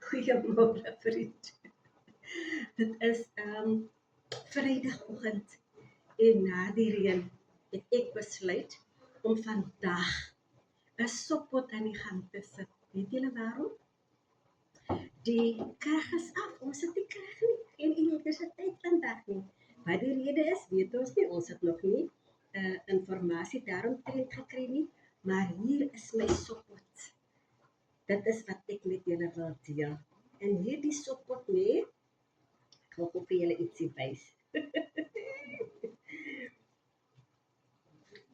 Goeiemôre vriend. Dit is Vrydagoggend en na die reën het ek besluit om vandag 'n soppot aan die gang te sit. Weet julle waarom? Die krag is af. Ons het nie krag nie. Geen elektrisiteit vandag nie. Wat die rede is, weet ons nie. Ons het nog nie informasie daaromtrent gekry nie. Maar hier is my soppot. Dit is wat ek met julle wil deel. En hierdie soppot lê, ek wil ook vir julle ietsie wys.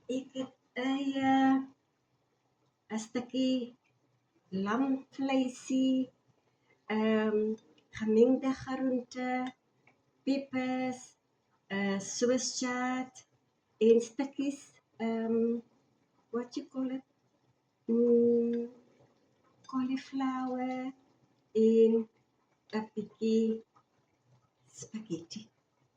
Ek het 'n stukkie lamvleisie, gemengde groente, peppers, Swiss chard en stukkies, what you call it? Cauliflower en 'n bietjie spaghetti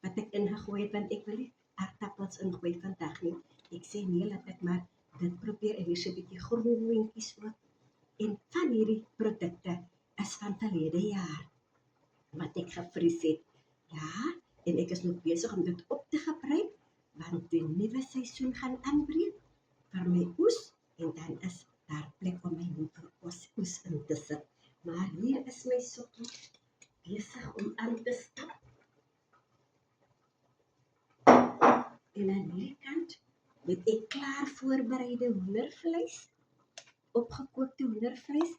wat ek ingegooi het want ek wil nie aardappels ingooi vandag nie. Ek sê nee, laat ek maar dit probeer en hier so 'n bietjie groentjies ook. En van hierdie produkte is van verlede jaar wat ek gevries het. Ja, en ek is nog besig om dit op te gebruik want die nuwe seisoen gaan aanbreek vir my oes en dan is daar plek om my nuwe oes in te sit. Maar hier is my soppie besig om aan te stap. En aan hierdie kant het ek klaar voorbereide hoendervleis, opgekookte hoendervleis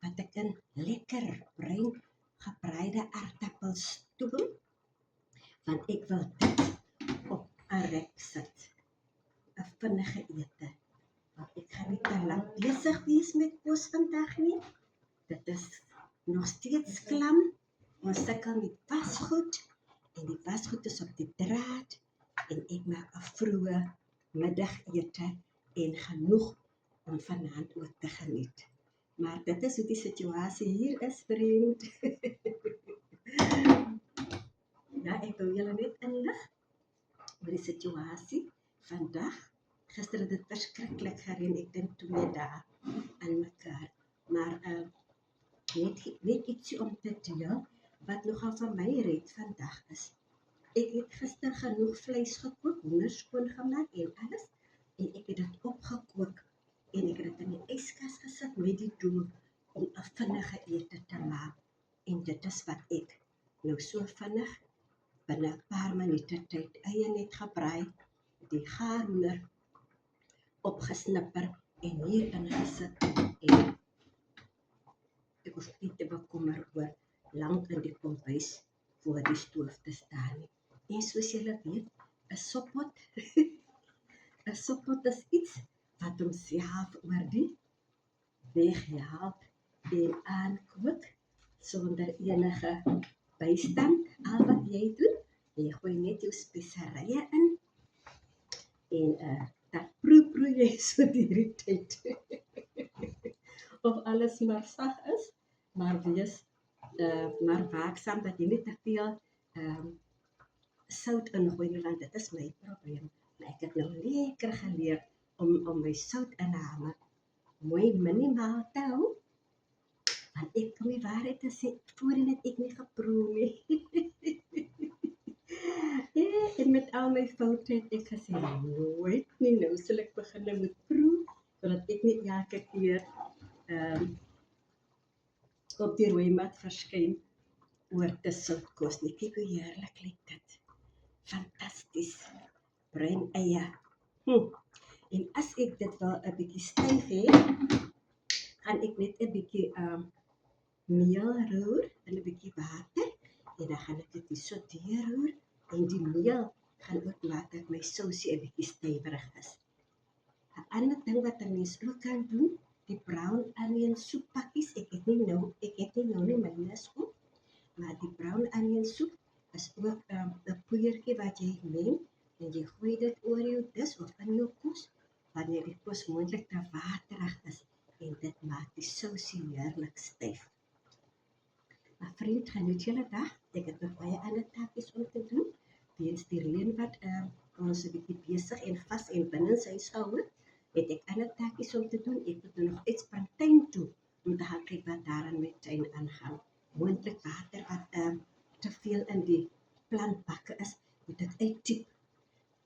wat ek in lekker bruin gebraaide aardappels stoom, want ek wil dit op 'n rek sit. 'n Vinnige ete. Want ek gaan nie te lank besig wees met kos vandag nie. Dit is nog steeds klam. Ons sukkel met wasgoed en die wasgoed is op die draad en ek maak 'n vroeë middagete en genoeg om vanaand ook te geniet. Maar dit is hoe die situasie hier is, vriend. Ja, ek wil julle net inlig oor die situasie vandag. Gister het dit verskriklik gereën, ek dink 2 dae aan mekaar. Maar net ietsie om te deel wat nogal vir my red vandag is. Ek het gister genoeg vleis gekook, hoender skoon gemaak en alles, en ek het dit opgekook en ek het dit in die yskas gesit met die doel om 'n vinnige ete te maak. En dit is wat ek nou so vinnig binne 'n paar minute tyd eie net gebraai, die gaarhoender opgesnipper en hier ingesit en ek hoef nie te bekommer oor lank in die kombuis voor die stoof te staan nie. En soos julle weet, 'n soppot is iets wat homself oor die weg help en aankook sonder enige bystand. Al wat jy doen, jy gooi net jou speserye in en dat proe jy so die tyd. Of alles maar sag is, maar wees maar waaksaam dat jy nie te veel sout ingooi nie, want dit is my probleem. Maar ek het nou lekker geleer om my soutinname mooi minimaal te hou, want ek kan die waarheid te sê, voorheen het ek nie geproe nie. En met al my foute het ek gesê, nooit nie, nou sal ek begin met proe, sodat ek nie elke keer op die rooi mat verskyn oor te sout kos nie. Kyk hoe heerlik lyk dit. Fantasties. Bruin eie. En as ek dit wel 'n bietjie styf hê, gaan ek net 'n bietjie meel roer in 'n bietjie water en dan gaan ek dit so deurroer en die meel gaan ook laat dat my sousie 'n bietjie stywerig is. 'n Ander ding wat 'n mens ook kan doen, die brown onion soep pakkies. Ek het nie nou nie myne op, maar die brown onion soep is ook 'n poeiertjie wat jy meng en jy gooi dit oor jou dis of in jou kos wanneer die kos moontlik te waterig is en dit maak die sousie heerlik styf. Maar vriend, geniet julle dag. Ek het nog baie ander takies om te doen. Weens die reën wat ons 'n bietjie besig en vas en binne sy hou, het ek ander takies om te doen. Ek moet nog iets van tuin toe om te gaan kyk wat daar in my tuin aangaan. moontlik water wat te veel in die plantbakke is, moet ek uittyp.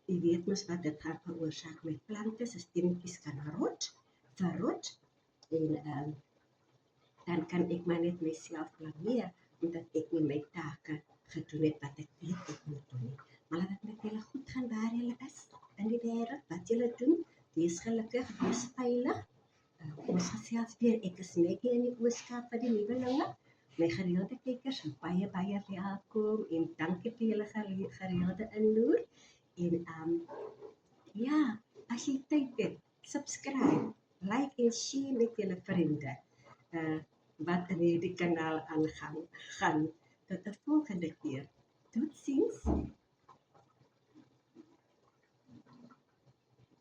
Jy weet mos wat dit gaan veroorsaak met plante, se stemmetjies kan verrot en dan kan ek maar net myself blameer omdat ek nie my take gedoen het wat ek weet ek moet doen nie. Maar laat dit met julle goed gaan waar julle is in die wêreld, wat julle doen, wees gelukkig, wees veilig. Ons gesels weer, ek is Maggie in die Ooskaap vir die nuwelinge. My gereelde kykers, baie welkom en dankie vir julle gereelde inloer. En ja, as jy tyd het, subscribe, like en share met julle vriende wat in hierdie kanaal aangaan. Tot 'n volgende keer. Totsiens.